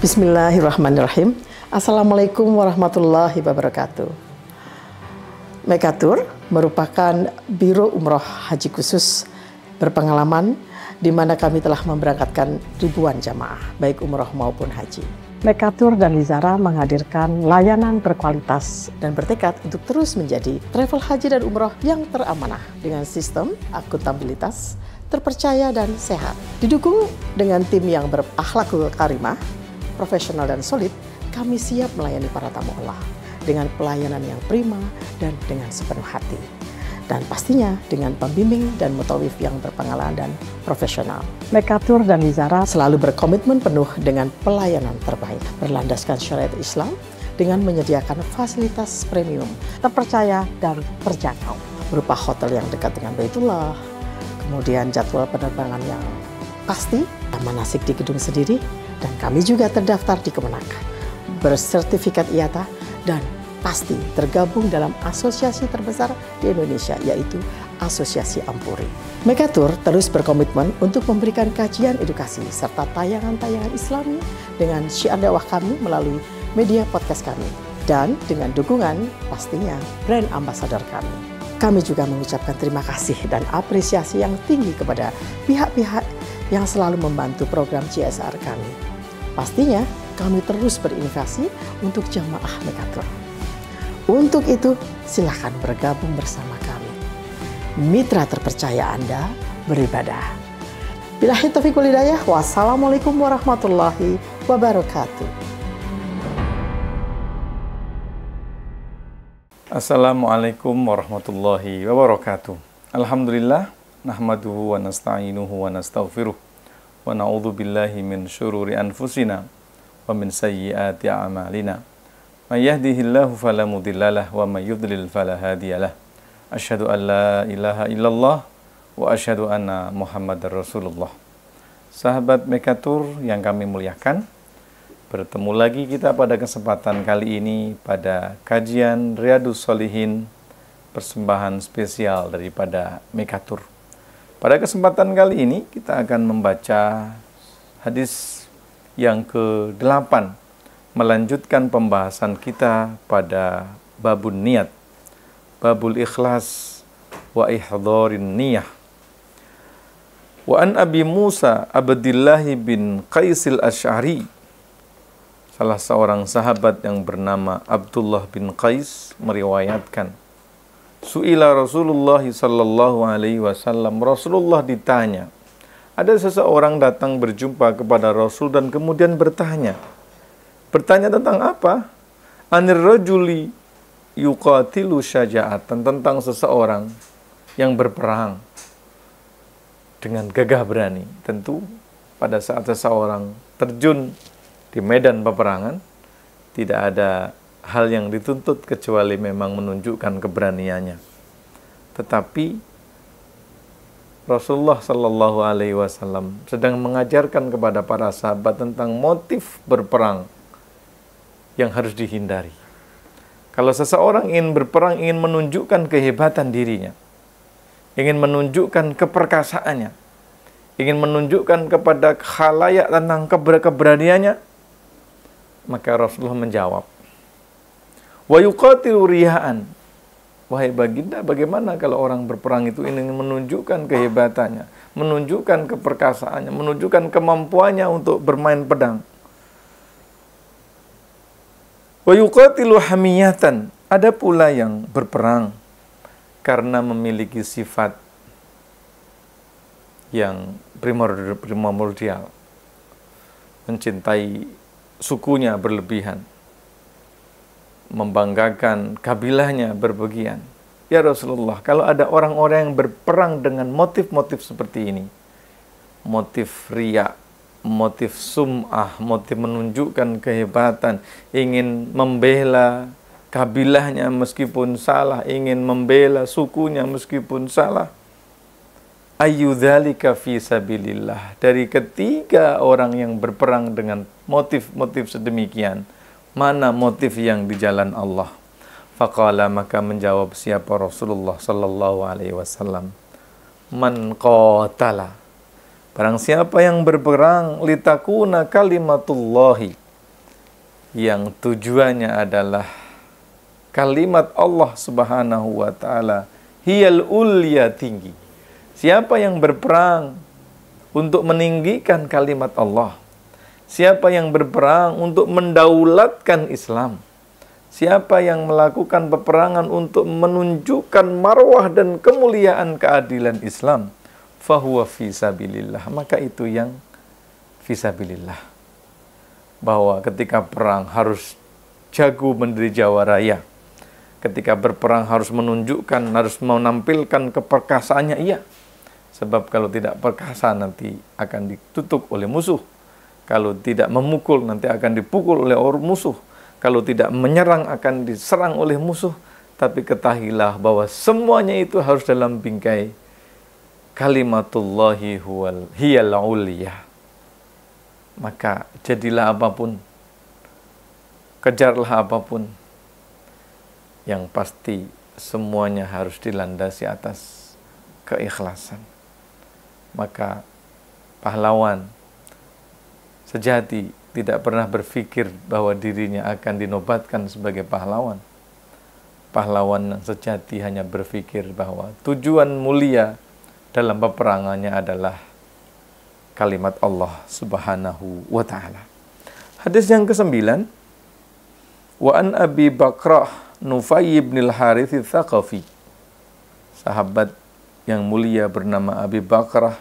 Bismillahirrahmanirrahim. Assalamualaikum warahmatullahi wabarakatuh. Mekatur merupakan Biro Umroh Haji Khusus berpengalaman di mana kami telah memberangkatkan ribuan jamaah, baik umroh maupun haji. Mekatur dan Lizara menghadirkan layanan berkualitas dan bertekad untuk terus menjadi travel haji dan umroh yang teramanah dengan sistem akuntabilitas, terpercaya dan sehat. Didukung dengan tim yang berakhlakul karimah, profesional dan solid, kami siap melayani para tamu Allah dengan pelayanan yang prima dan dengan sepenuh hati. Dan pastinya dengan pembimbing dan mutawif yang berpengalaman dan profesional. Mekatur dan Lizara selalu berkomitmen penuh dengan pelayanan terbaik, berlandaskan syariat Islam dengan menyediakan fasilitas premium, terpercaya dan terjangkau, berupa hotel yang dekat dengan Baitullah, kemudian jadwal penerbangan yang pasti, manasik di gedung sendiri, dan kami juga terdaftar di Kemenak, bersertifikat IATA, dan pasti tergabung dalam asosiasi terbesar di Indonesia, yaitu Asosiasi Ampuri. Mekatur terus berkomitmen untuk memberikan kajian edukasi serta tayangan-tayangan Islami dengan syiar dakwah kami melalui media podcast kami, dan dengan dukungan pastinya brand ambassador kami. Kami juga mengucapkan terima kasih dan apresiasi yang tinggi kepada pihak-pihak yang selalu membantu program CSR kami. Pastinya kami terus berinovasi untuk jamaah Mekatur. Untuk itu, silakan bergabung bersama kami. Mitra terpercaya Anda beribadah. Billahi taufiq wal hidayah. Wassalamualaikum warahmatullahi wabarakatuh. Assalamualaikum warahmatullahi wabarakatuh. Alhamdulillah, nahmaduhu wa nasta'inuhu wa nastaghfiruh. Wa na'udzu billahi min syururi anfusina wa min sayyiati a'malina. May yahdihillahu fala mudhillalah wa may yudlil fala hadiyalah. Asyhadu an la ilaha illallah wa asyhadu anna Muhammadar Rasulullah. Sahabat Mekatur yang kami muliakan, bertemu lagi kita pada kesempatan kali ini pada kajian Riyadhus Shalihin, persembahan spesial daripada Mekatur. Pada kesempatan kali ini kita akan membaca hadis yang ke-8, melanjutkan pembahasan kita pada babun niat, babul ikhlas wa ihdharin niyah. Wa an Abi Musa Abdillah bin Qaisil Asy'ari, salah seorang sahabat yang bernama Abdullah bin Qais meriwayatkan, Su'ila Rasulullah sallallahu alaihi wasallam, Rasulullah ditanya, ada seseorang datang berjumpa kepada Rasul dan kemudian bertanya tentang apa? Anir rajuli yuqatilu syaja'atan, tentang seseorang yang berperang dengan gagah berani. Tentu pada saat seseorang terjun di medan peperangan, tidak ada hal yang dituntut kecuali memang menunjukkan keberaniannya. Tetapi Rasulullah Shallallahu Alaihi Wasallam sedang mengajarkan kepada para sahabat tentang motif berperang yang harus dihindari. Kalau seseorang ingin berperang, ingin menunjukkan kehebatan dirinya, ingin menunjukkan keperkasaannya, ingin menunjukkan kepada khalayak tentang keberaniannya, maka Rasulullah menjawab, wa yuqatilu riya'an. Wahai baginda, bagaimana kalau orang berperang itu ingin menunjukkan kehebatannya, menunjukkan keperkasaannya, menunjukkan kemampuannya untuk bermain pedang. Wa yuqatilu hamiyatan. Ada pula yang berperang karena memiliki sifat yang primordial, mencintai sukunya berlebihan, membanggakan kabilahnya berlebihan. Ya Rasulullah, kalau ada orang-orang yang berperang dengan motif-motif seperti ini, motif riya, motif sum'ah, motif menunjukkan kehebatan, ingin membela kabilahnya meskipun salah, ingin membela sukunya meskipun salah, ayyudzalika fi sabilillah. Dari ketiga orang yang berperang dengan motif-motif sedemikian, mana motif yang di jalan Allah? Faqala, maka menjawab siapa Rasulullah sallallahu alaihi wasallam, man qatala, barang siapa yang berperang litakuna kalimatullahi, yang tujuannya adalah kalimat Allah Subhanahu wa taala hiyal ulya, tinggi. Siapa yang berperang untuk meninggikan kalimat Allah, siapa yang berperang untuk mendaulatkan Islam, siapa yang melakukan peperangan untuk menunjukkan marwah dan kemuliaan keadilan Islam, fahuwa fisabilillah, maka itu yang fisabilillah. Bahwa ketika perang harus jago mendiri jawaraya, ketika berperang harus menunjukkan, harus menampilkan keperkasaannya, iya. Sebab kalau tidak perkasa nanti akan ditutup oleh musuh. Kalau tidak memukul nanti akan dipukul oleh musuh. Kalau tidak menyerang akan diserang oleh musuh. Tapi ketahilah bahwa semuanya itu harus dalam bingkai kalimatullahi hiyal ulya. Maka jadilah apapun, kejarlah apapun, yang pasti semuanya harus dilandasi atas keikhlasan. Maka pahlawan sejati tidak pernah berpikir bahwa dirinya akan dinobatkan sebagai pahlawan. Pahlawan yang sejati hanya berpikir bahwa tujuan mulia dalam peperangannya adalah kalimat Allah Subhanahu wa ta'ala. Hadis yang ke-9, wa an Abi Bakrah Nufay ibn al-Harith al-Thaqafi, sahabat yang mulia bernama Abi Bakrah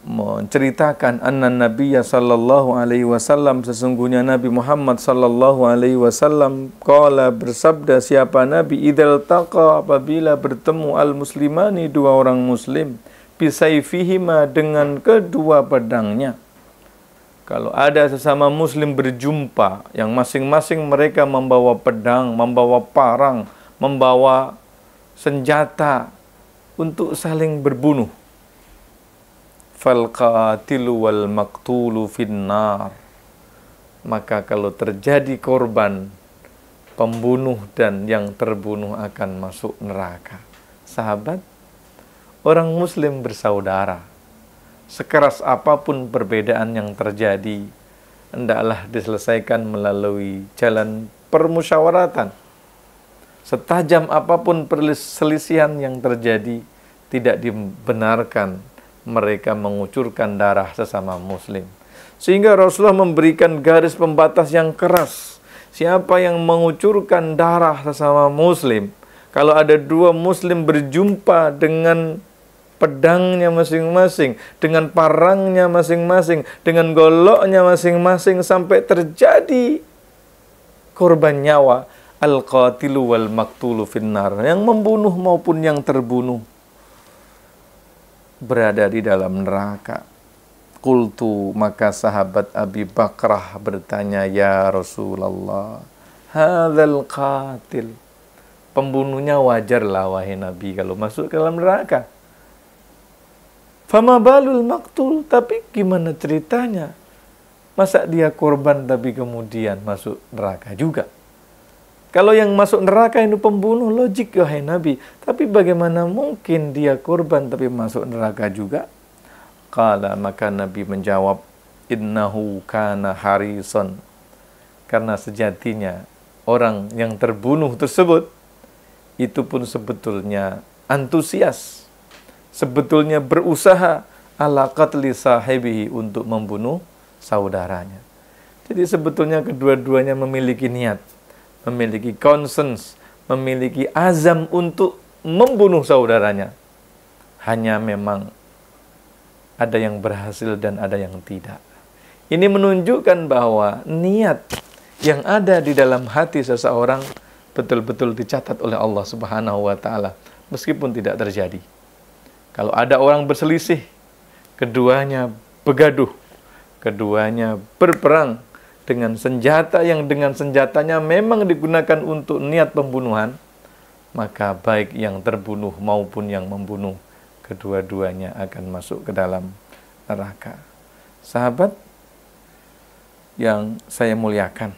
menceritakan anna Nabiyya sallallahu alaihi wasallam, sesungguhnya Nabi Muhammad sallallahu alaihi wasallam qala, bersabda, siapa Nabi, idzal taqa, apabila bertemu al-muslimani, dua orang muslim, bisayfihima, dengan kedua pedangnya. Kalau ada sesama muslim berjumpa yang masing-masing mereka membawa pedang, membawa parang, membawa senjata untuk saling berbunuh, fal qatilu wal maqtulu finnar, maka kalau terjadi korban, pembunuh dan yang terbunuh akan masuk neraka. Sahabat, orang muslim bersaudara. Sekeras apapun perbedaan yang terjadi, hendaklah diselesaikan melalui jalan permusyawaratan. Setajam apapun perselisihan yang terjadi, tidak dibenarkan mereka mengucurkan darah sesama muslim. Sehingga Rasulullah memberikan garis pembatas yang keras. Siapa yang mengucurkan darah sesama muslim, kalau ada dua muslim berjumpa dengan pedangnya masing-masing, dengan parangnya masing-masing, dengan goloknya masing-masing, sampai terjadi korban nyawa, al-qatilu wal maqtulu finnar, yang membunuh maupun yang terbunuh berada di dalam neraka. Qultu, maka sahabat Abi Bakrah bertanya, ya Rasulullah, hadzal qatil, pembunuhnya wajarlah wahai Nabi kalau masuk ke dalam neraka. Fama balul maqtul, tapi gimana ceritanya? Masa dia korban tapi kemudian masuk neraka juga? Kalau yang masuk neraka itu pembunuh, logik wahai Nabi. Tapi bagaimana mungkin dia korban tapi masuk neraka juga? Qala, maka Nabi menjawab, innahu kana harison, karena sejatinya orang yang terbunuh tersebut itu pun sebetulnya antusias, sebetulnya berusaha ala qatli sahibihi, untuk membunuh saudaranya. Jadi sebetulnya kedua-duanya memiliki niat, memiliki conscience, memiliki azam untuk membunuh saudaranya. Hanya memang ada yang berhasil dan ada yang tidak. Ini menunjukkan bahwa niat yang ada di dalam hati seseorang betul-betul dicatat oleh Allah Subhanahu wa ta'ala, meskipun tidak terjadi. Kalau ada orang berselisih, keduanya begaduh, keduanya berperang dengan senjata yang dengan senjatanya memang digunakan untuk niat pembunuhan, maka baik yang terbunuh maupun yang membunuh, kedua-duanya akan masuk ke dalam neraka. Sahabat yang saya muliakan,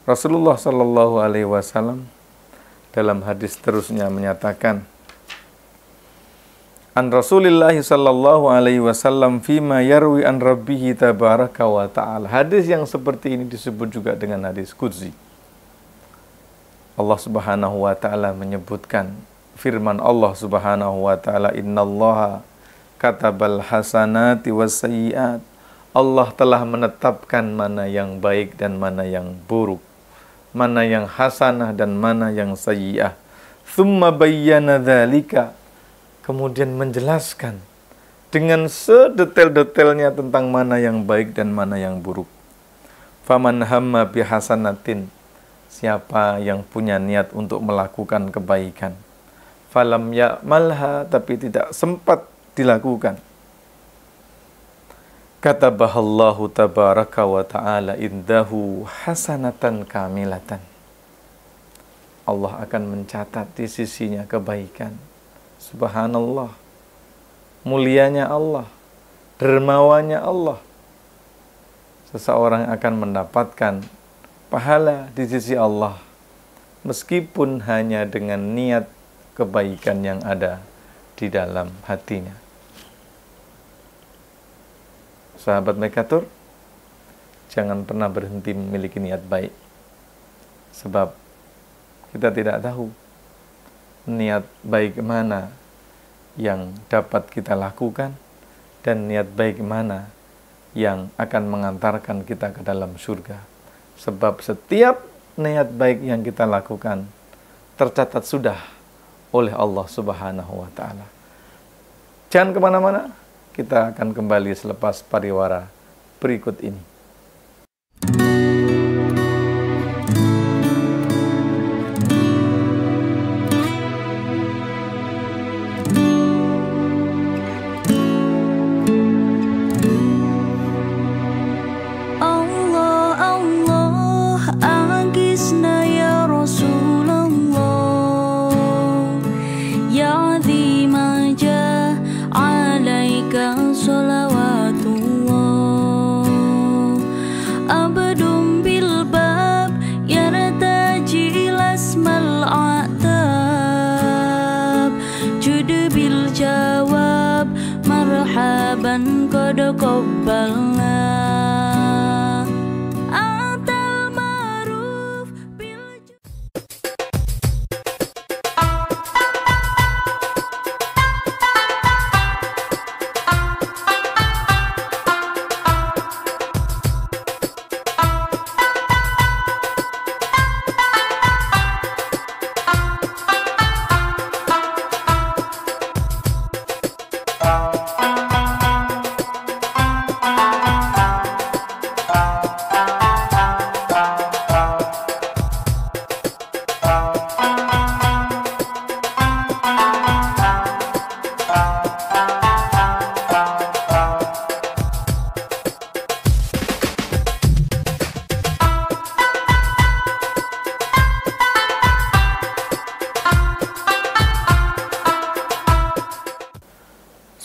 Rasulullah Shallallahu Alaihi Wasallam dalam hadis terusnya menyatakan, an Rasulillah sallallahu alaihi wasallam fima yarwi an rabbih tabaraka wa ta'ala. Hadis yang seperti ini disebut juga dengan hadis qudsi. Allah Subhanahu wa taala menyebutkan firman Allah Subhanahu wa taala, innallaha katabal hasanati was sayyiat. Allah telah menetapkan mana yang baik dan mana yang buruk, mana yang hasanah dan mana yang sayyi'ah. Tsumma bayyana dzalika, kemudian menjelaskan dengan sedetail-detailnya tentang mana yang baik dan mana yang buruk. Faman hamma bihasanatin, siapa yang punya niat untuk melakukan kebaikan, falam ya'malha, tapi tidak sempat dilakukan, katabahallahu tabaraka wa ta'ala indahu hasanatan kamilatan. Allah akan mencatat di sisinya kebaikan. Subhanallah, mulianya Allah, dermawannya Allah. Seseorang akan mendapatkan pahala di sisi Allah meskipun hanya dengan niat kebaikan yang ada di dalam hatinya. Sahabat Mekatur, jangan pernah berhenti memiliki niat baik. Sebab kita tidak tahu niat baik mana yang dapat kita lakukan dan niat baik mana yang akan mengantarkan kita ke dalam surga. Sebab setiap niat baik yang kita lakukan tercatat sudah oleh Allah Subhanahu wa ta'ala. Jangan kemana-mana, kita akan kembali selepas pariwara berikut ini.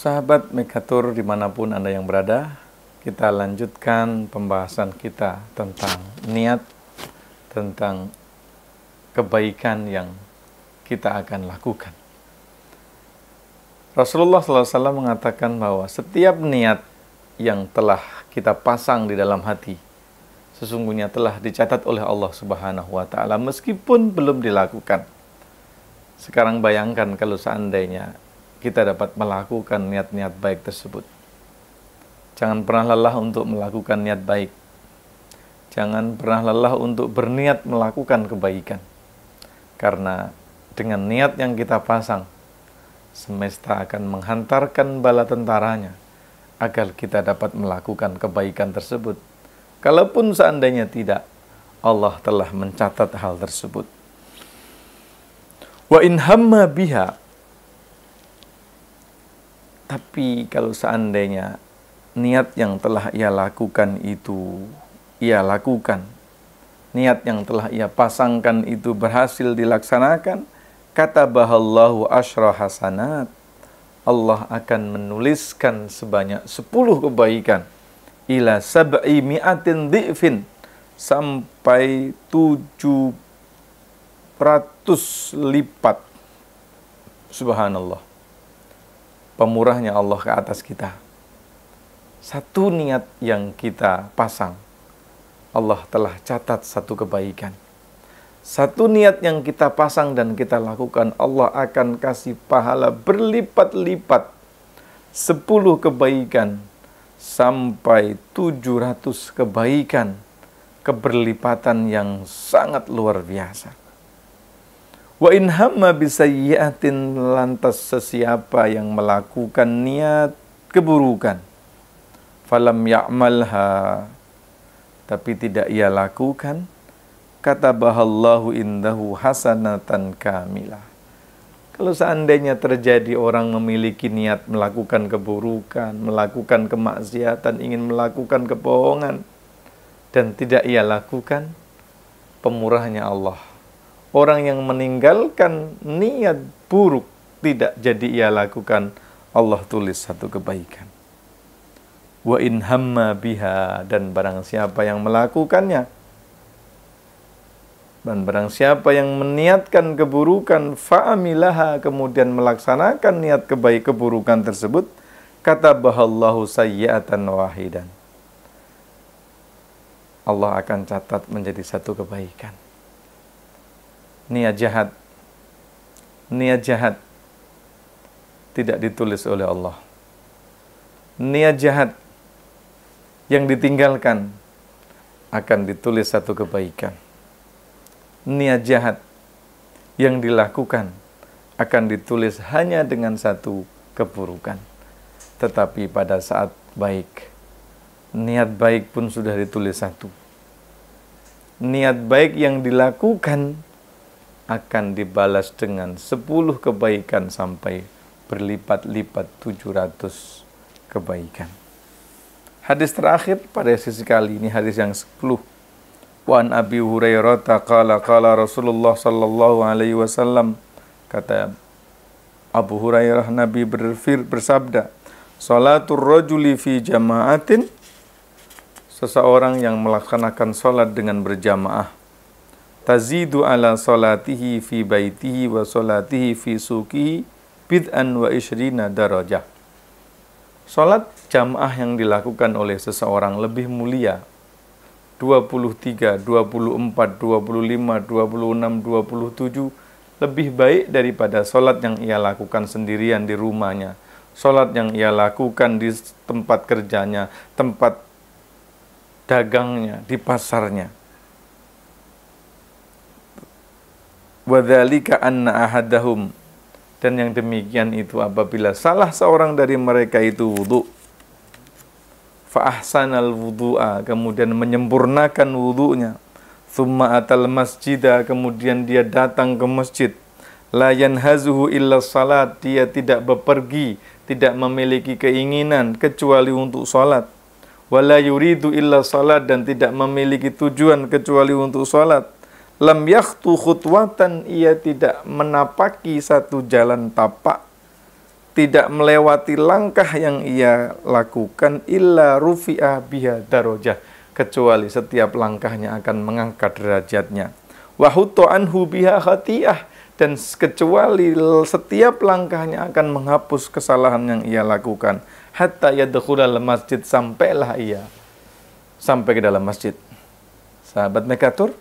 Sahabat Mekatur dimanapun Anda yang berada, kita lanjutkan pembahasan kita tentang niat, tentang kebaikan yang kita akan lakukan. Rasulullah SAW mengatakan bahwa setiap niat yang telah kita pasang di dalam hati, sesungguhnya telah dicatat oleh Allah Subhanahu wa ta'ala meskipun belum dilakukan. Sekarang bayangkan kalau seandainya kita dapat melakukan niat-niat baik tersebut. Jangan pernah lelah untuk melakukan niat baik. Jangan pernah lelah untuk berniat melakukan kebaikan. Karena dengan niat yang kita pasang, semesta akan menghantarkan bala tentaranya agar kita dapat melakukan kebaikan tersebut. Kalaupun seandainya tidak, Allah telah mencatat hal tersebut. Wa in hamma biha, tapi kalau seandainya niat yang telah ia lakukan itu, ia lakukan, niat yang telah ia pasangkan itu berhasil dilaksanakan, katabahallahu asyra hasanat, Allah akan menuliskan sebanyak 10 kebaikan, ila sab'i mi'atin dhi'fin, sampai 700 lipat. Subhanallah. pemurahnya Allah ke atas kita. Satu niat yang kita pasang, Allah telah catat satu kebaikan. Satu niat yang kita pasang dan kita lakukan, Allah akan kasih pahala berlipat-lipat. 10 kebaikan sampai 700 kebaikan. Keberlipatan yang sangat luar biasa. Wa in hamma bisayyi'atin, lantas sesiapa yang melakukan niat keburukan, falam ya'malha, tapi tidak ia lakukan, katabahallahu indahu hasanatan kamilah. Kalau seandainya terjadi orang memiliki niat melakukan keburukan, melakukan kemaksiatan, ingin melakukan kebohongan, dan tidak ia lakukan, pemurahnya Allah. Orang yang meninggalkan niat buruk, tidak jadi ia lakukan, Allah tulis satu kebaikan. Wa in hamma biha, dan barang siapa yang melakukannya, dan barang siapa yang meniatkan keburukan, fa'amilaha, kemudian melaksanakan niat keburukan tersebut, katabahallahu sayyi'atan wahidan, Allah akan catat menjadi satu kebaikan. Niat jahat tidak ditulis oleh Allah. Niat jahat yang ditinggalkan akan ditulis satu kebaikan. Niat jahat yang dilakukan akan ditulis hanya dengan satu keburukan. Tetapi pada saat baik, niat baik pun sudah ditulis satu. Niat baik yang dilakukan akan dibalas dengan 10 kebaikan sampai berlipat-lipat 700 kebaikan. Hadis terakhir pada sesi kali ini, hadis yang 10. Wa an Abi Hurairah qala Rasulullah sallallahu alaihi wasallam, kata Abu Hurairah, Nabi bersabda, salatul rajuli fi jama'atin, seseorang yang melaksanakan salat dengan berjamaah, tazidu ala salatihi fi baitihi wa salatihi fi suqihi bid'an wa ishrina darajah. Salat jamaah yang dilakukan oleh seseorang lebih mulia 23, 24, 25, 26, 27 lebih baik daripada salat yang ia lakukan sendirian di rumahnya, salat yang ia lakukan di tempat kerjanya, tempat dagangnya, di pasarnya. Wadzalika anna ahadahum, dan yang demikian itu apabila salah seorang dari mereka itu wudu, fa ahsanal wudu'a, kemudian menyempurnakan wudunya, thumma atal masjidah, kemudian dia datang ke masjid, la yanhazuhu illa salat, dia tidak bepergi, tidak memiliki keinginan kecuali untuk salat, wala yuridu illa salat, dan tidak memiliki tujuan kecuali untuk salat, lam yakhtu khutwatan, ia tidak menapaki satu jalan tapak, tidak melewati langkah yang ia lakukan, illa rufi'ah biha darajah, kecuali setiap langkahnya akan mengangkat derajatnya, wa hutta anhu biha khati'ah, dan kecuali setiap langkahnya akan menghapus kesalahan yang ia lakukan, hatta yadkhulal masjid, sampailah ia sampai ke dalam masjid. Sahabat Mekatur,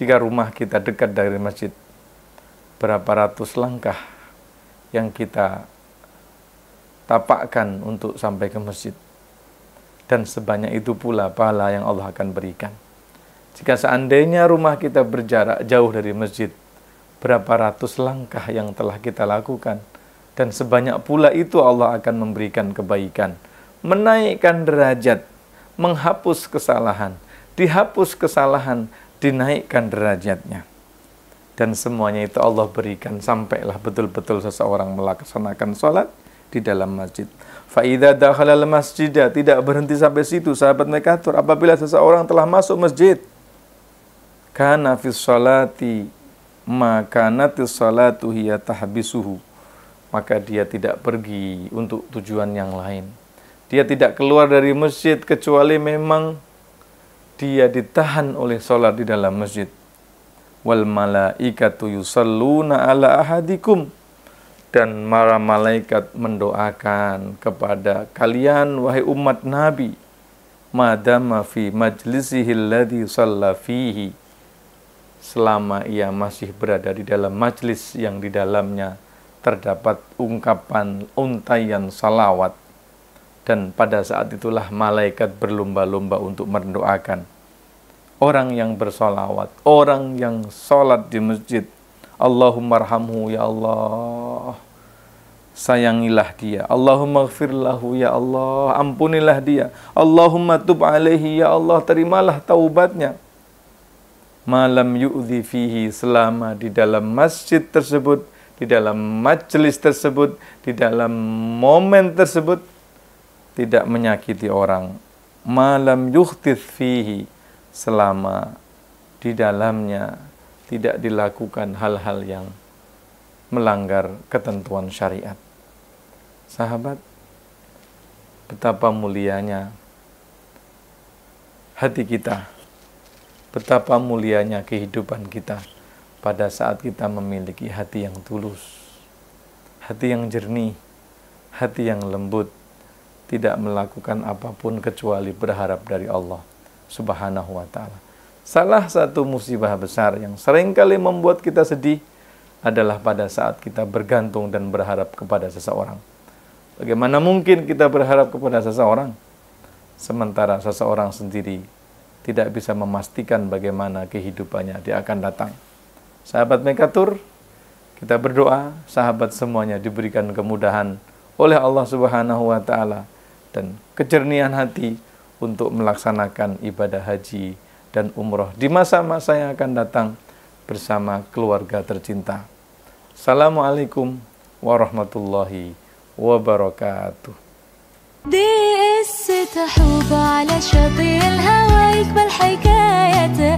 jika rumah kita dekat dari masjid, berapa ratus langkah yang kita tapakkan untuk sampai ke masjid, dan sebanyak itu pula pahala yang Allah akan berikan. Jika seandainya rumah kita berjarak jauh dari masjid, berapa ratus langkah yang telah kita lakukan, dan sebanyak pula itu Allah akan memberikan kebaikan, menaikkan derajat, menghapus kesalahan, dihapus kesalahan, dinaikkan derajatnya. Dan semuanya itu Allah berikan sampailah betul-betul seseorang melaksanakan sholat di dalam masjid. Fa'idha dakhalal masjidah, tidak berhenti sampai situ sahabat Mekatur, apabila seseorang telah masuk masjid, kana fis sholati makanatis sholatu hiya tahbisuhu, maka dia tidak pergi untuk tujuan yang lain. Dia tidak keluar dari masjid kecuali memang dia ditahan oleh sholat di dalam masjid. Wal malaikatu yusalluna ala ahadikum, dan para malaikat mendoakan kepada kalian wahai umat Nabi, madama fi majlisihi alladhi shalla fihi, selama ia masih berada di dalam majlis yang di dalamnya terdapat ungkapan untaian salawat, dan pada saat itulah malaikat berlomba-lomba untuk mendoakan orang yang bersolawat, orang yang sholat di masjid. Allahumma arhamhu ya Allah, sayangilah dia. Allahumma gfirlahu ya Allah, ampunilah dia. Allahumma tub alaihi ya Allah, terimalah taubatnya. Malam yu'dhi fihi, selama di dalam masjid tersebut, di dalam majelis tersebut, di dalam momen tersebut tidak menyakiti orang. Malam yuhtith fihi, selama di dalamnya tidak dilakukan hal-hal yang melanggar ketentuan syariat. Sahabat, betapa mulianya hati kita, betapa mulianya kehidupan kita pada saat kita memiliki hati yang tulus, hati yang jernih, hati yang lembut, tidak melakukan apapun kecuali berharap dari Allah Subhanahu wa ta'ala. Salah satu musibah besar yang seringkali membuat kita sedih adalah pada saat kita bergantung dan berharap kepada seseorang. Bagaimana mungkin kita berharap kepada seseorang, sementara seseorang sendiri tidak bisa memastikan bagaimana kehidupannya dia akan datang. Sahabat Mekatur, kita berdoa, sahabat semuanya diberikan kemudahan oleh Allah Subhanahu wa ta'ala dan kejernihan hati untuk melaksanakan ibadah haji dan umroh di masa-masa yang akan datang bersama keluarga tercinta. Assalamualaikum warahmatullahi wabarakatuh. دي قصة حب على شاطئ الهوى يقبل حكاية